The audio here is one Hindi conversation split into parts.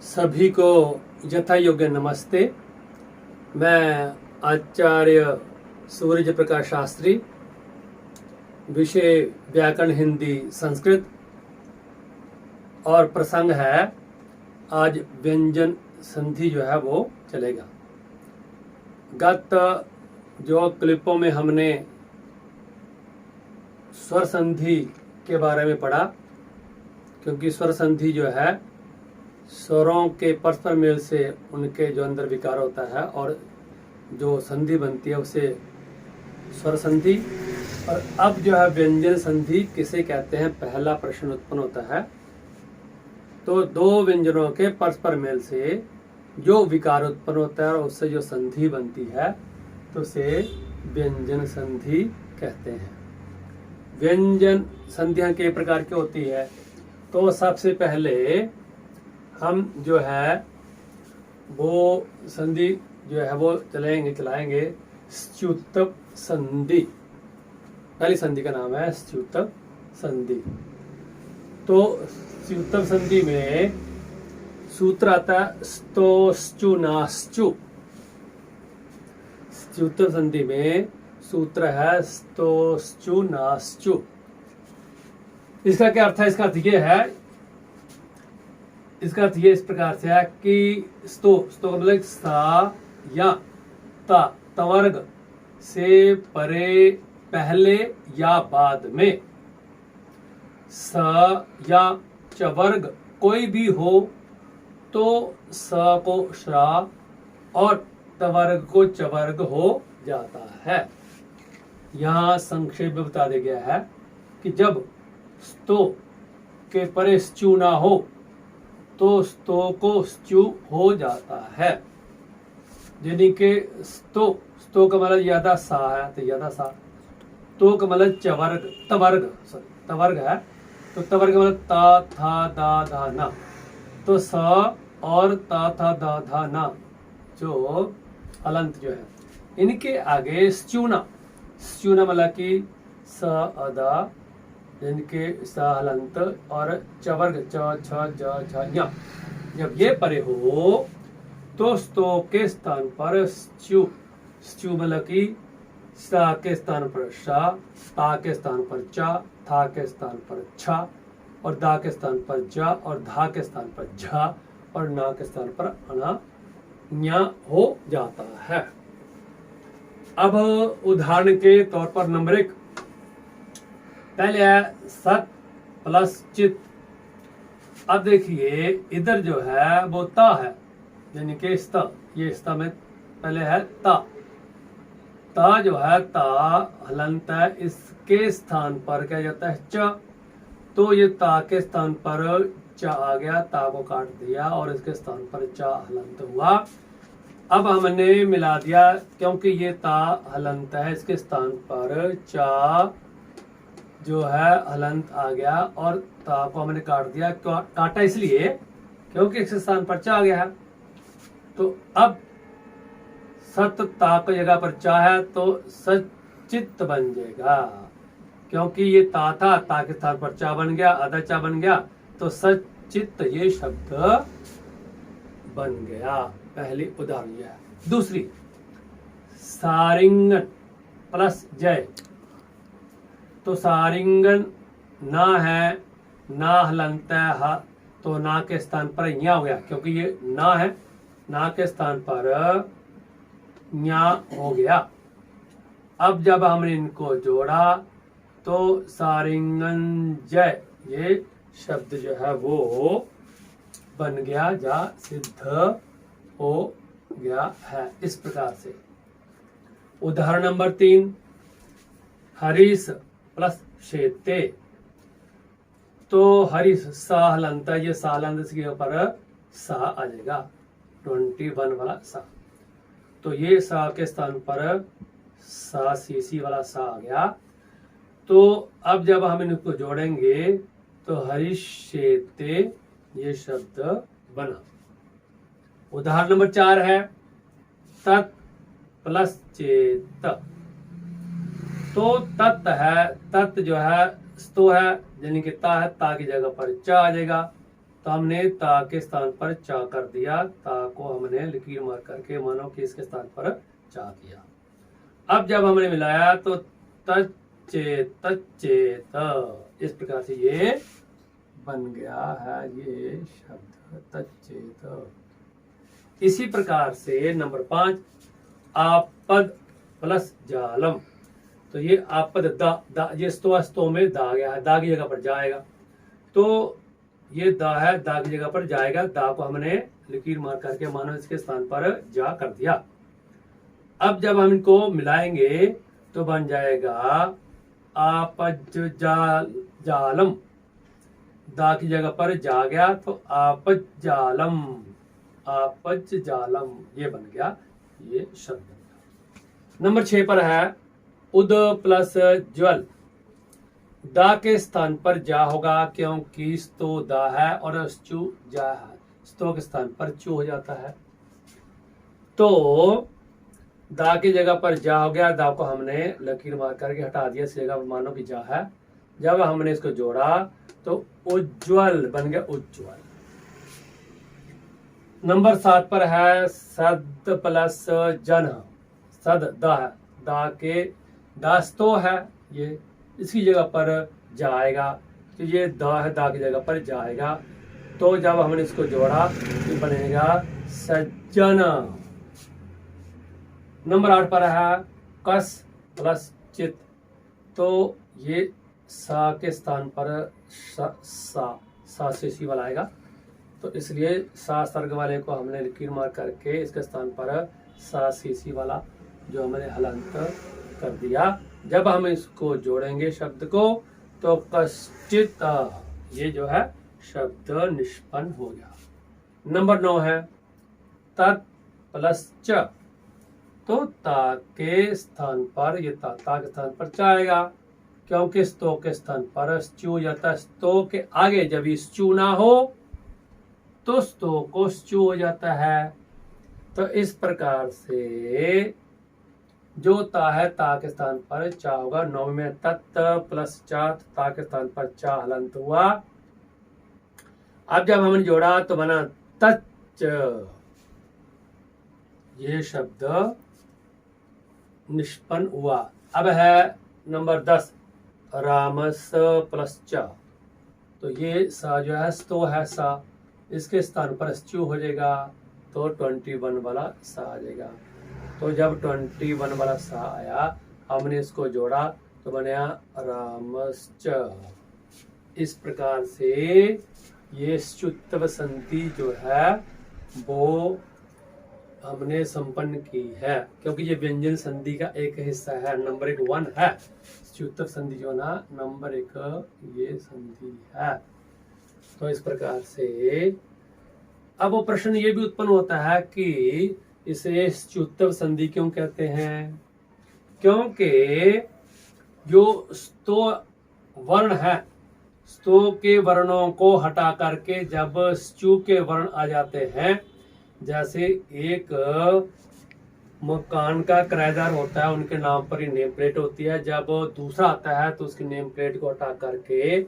सभी को यथा योग्य नमस्ते। मैं आचार्य सूर्य प्रकाश शास्त्री, विषय व्याकरण हिंदी संस्कृत, और प्रसंग है आज व्यंजन संधि जो है वो चलेगा। गत जो क्लिपों में हमने स्वर संधि के बारे में पढ़ा, क्योंकि स्वर संधि जो है स्वरों के परस्पर मेल से उनके जो अंदर विकार होता है और जो संधि बनती है उसे स्वर संधि। और अब जो है व्यंजन संधि किसे कहते हैं, पहला प्रश्न उत्पन्न होता है। तो दो व्यंजनों के परस्पर मेल से जो विकार उत्पन्न होता है और उससे जो संधि बनती है तो उसे व्यंजन संधि कहते हैं। व्यंजन संधियां कई प्रकार की होती है। तो सबसे पहले हम जो है वो संधि जो है वो चलाएंगे स्त्युत्तम संधि। पहली संधि का नाम है स्त्युत्तम संधि। तो स्त्युत्तम संधि में सूत्र आता है स्तो स्चु नास्चु। स्त्युत्तम संधि में सूत्र है स्तो स्चु नास्चु। इसका क्या अर्थ है? इसका अर्थ ये है, इसका अर्थ ये इस प्रकार से है कि स्तो का मतलब सा या ता तवर्ग से परे पहले या बाद में, स या चवर्ग कोई भी हो तो स को श्रा और तवर्ग को चवर्ग हो जाता है। यहाँ संक्षेप में बता दिया गया है कि जब स्तो के परे स्चु ना हो तो स्तो को स्चु हो जाता है। यानी कि स्तो का मतलब यादा सा है तो यादा सा, तो का मतलब तवर्ग है। तो तवर्ग मतलब ता था दा धा ना। तो स और ता था दा धा ना जो हलंत जो है, इनके आगे स्चूना मतलब कि स अदा, इनके हलंत और चवर्ग च छ ज झ ञ, जब ये परे हो तो स्तो के स्थान पर स्चु मतलब कि सा के स्थान पर शा, ता के स्थान पर चा, था के स्थान पर छा, और दा के स्थान पर जा, और धा के स्थान पर झा, और ना के स्थान पर अना न्या हो जाता है। अब उदाहरण के तौर पर नंबर 1 पहले है सत प्लस चित। अब देखिए इधर जो है वो ता है, यानी कि स्ता, ये स्ता में पहले है ता जो है ता हलंत है, इसके स्थान पर क्या जाता है च। तो ये ता के स्थान पर च आ गया, ता को काट दिया और इसके स्थान पर च हलंत हुआ। अब हमने मिला दिया, क्योंकि ये ता हलंत है, इसके स्थान पर चा जो है हलंत आ गया और ता को हमने काट दिया। काटा इसलिए क्योंकि इसके स्थान पर चा आ गया है। तो अब सत ता की जगह पर चा है तो सचित बन जाएगा, क्योंकि ये ता था, ता के स्थान पर चा बन गया, आधा चा बन गया, तो सचित ये शब्द बन गया। पहली उदाहरण यह है। दूसरी सारिंगन प्लस जय। तो सारिंगन ना है, ना हलंत है हा, तो ना के स्थान पर ञा हो गया, क्योंकि ये ना है, ना के स्थान पर ञा हो गया। अब जब हमने इनको जोड़ा तो सारिंगन जय ये शब्द जो है वो बन गया, जा सिद्ध हो गया है। इस प्रकार से उदाहरण नंबर 3 हरीश प्लस शेते। तो हरीश सा हलंत है, ये सा हलंत के ऊपर सा आ जाएगा, 21 वाला सा। तो ये सा के स्थान पर सा सी वाला सा आ गया। तो अब जब हम इनको जोड़ेंगे तो हरीश शेते ये शब्द बना। उदाहरण नंबर 4 है तत् प्लस चेत। तो तत् है, तत् जो है स्तो है, यानी कि ता है, ता की जगह पर चा आ जाएगा। तो हमने ता के स्थान पर चा कर दिया, ता को हमने लकीर मार करके मानो कि इसके स्थान पर चा किया। अब जब हमने मिलाया तो तच्चेत तच्चेत, इस प्रकार से ये बन गया है ये शब्द तच्चेत। इसी प्रकार से नंबर 5 आपद प्लस जालम, तो ये आपद दा ये स्तो में दा गया है, दा की जगह पर जाएगा, तो ये दा है, दा की जगह पर जाएगा, दा को हमने लकीर मार करके मानो इसके स्थान पर जा कर दिया। अब जब हम इनको मिलाएंगे तो बन जाएगा आपज जालम, दा की जगह पर जा गया तो आपज जालम, आपज जालम, ये बन गया ये शब्द बन गया। नंबर 6 पर है उद प्लस ज्वल, दा के स्थान पर जा होगा क्योंकि स्तो दा है और चू जा है, स्तो के स्थान पर चू हो जाता है, तो दा की जगह पर जा हो गया, दा को हमने लकीर मार करके हटा दिया, इस जगह पर मानो कि जा है, जब हमने इसको जोड़ा तो उज्ज्वल बन गया उज्ज्वल। नंबर 7 पर है सद प्लस जन, सद दा है, दा के दास्तो है, ये इसकी जगह पर जाएगा, तो ये दा है, दा की जगह पर जाएगा, तो जब हमने इसको जोड़ा तो बनेगा सज्जन। नंबर 8 पर है कस प्लस चित, तो ये सा के स्थान पर सा से सी वाला आएगा, तो इसलिए सा सर्ग वाले को हमने लकीर मार करके इसके स्थान पर सा सी सी वाला जो हमने हलंत कर दिया। जब हम इसको जोड़ेंगे शब्द को तो कश्चित, ये जो है शब्द निष्पन्न हो गया। नंबर 9 है तत् प्लस च, तो ता के स्थान पर ये ता के स्थान पर च आएगा क्योंकि स्तो के स्थान पर स्चू जाता है, स्तो के आगे जब स्चू ना हो तो स्तो को स्चू हो जाता है। तो इस प्रकार से जो ता है ता के स्थान पर चा होगा। 9 में तत् प्लस चा, ता के स्थान पर चा हलंत हुआ। अब जब हमने जोड़ा तो बना तच्च, ये शब्द निष्पन्न हुआ। अब है नंबर 10 रामस प्लस चा, तो ये सा जो है स्तो है सा, इसके स्थान पर स्चू हो जाएगा तो 21 वाला सा आ जाएगा। तो जब 21 वाला सा आया हमने इसको जोड़ा तो बना रामश्च। इस प्रकार से ये च्युत्व संधि जो है वो हमने संपन्न की है, क्योंकि ये व्यंजन संधि का एक हिस्सा है। नंबर 1 है च्युत्व संधि जो ना, नंबर 1 ये संधि है। तो इस प्रकार से अब वो प्रश्न ये भी उत्पन्न होता है कि इसे च्युत्व संधि क्यों कहते हैं, क्योंकि जो स्तो वर्ण है, स्तो के वर्णों को हटा करके जब स्चू के वर्ण आ जाते हैं, जैसे एक मकान का किराएदार होता है उनके नाम पर ही नेम प्लेट होती है, जब दूसरा आता है तो उसकी नेम प्लेट को हटा करके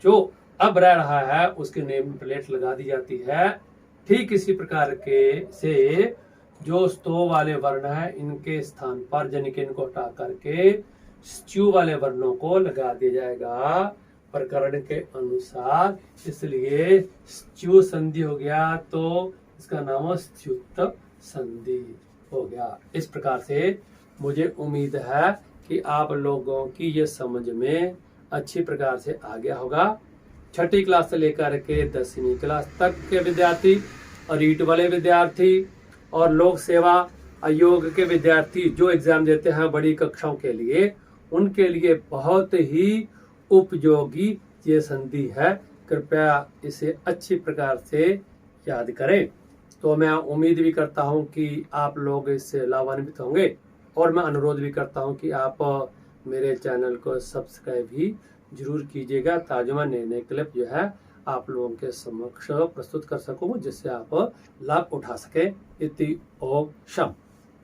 जो अब रह रहा है उसकी नेम प्लेट लगा दी जाती है। ठीक इसी प्रकार के से जो स्तो वाले वर्ण है इनके स्थान पर यानी कि इनको हटा करके स्चू वाले वर्णों को लगा दिया जाएगा प्रकरण के अनुसार, इसलिए स्चू संधि हो गया तो इसका नाम च्युत्व संधि हो गया। इस प्रकार से मुझे उम्मीद है कि आप लोगों की ये समझ में अच्छी प्रकार से आ गया होगा। छठी क्लास से लेकर के 10वीं क्लास तक के विद्यार्थी और रीट वाले विद्यार्थी और लोक सेवा आयोग के विद्यार्थी जो एग्जाम देते हैं बड़ी कक्षाओं के लिए, उनके लिए बहुत ही उपयोगी ये संधि है। कृपया इसे अच्छी प्रकार से याद करें। तो मैं उम्मीद भी करता हूं कि आप लोग इससे लाभान्वित होंगे और मैं अनुरोध भी करता हूं कि आप मेरे चैनल को सब्सक्राइब भी जरूर कीजिएगा ताकि मैं नए नए क्लिप जो है आप लोगों के समक्ष प्रस्तुत कर सकूं जिससे आप लाभ उठा सके। इति ओम शम।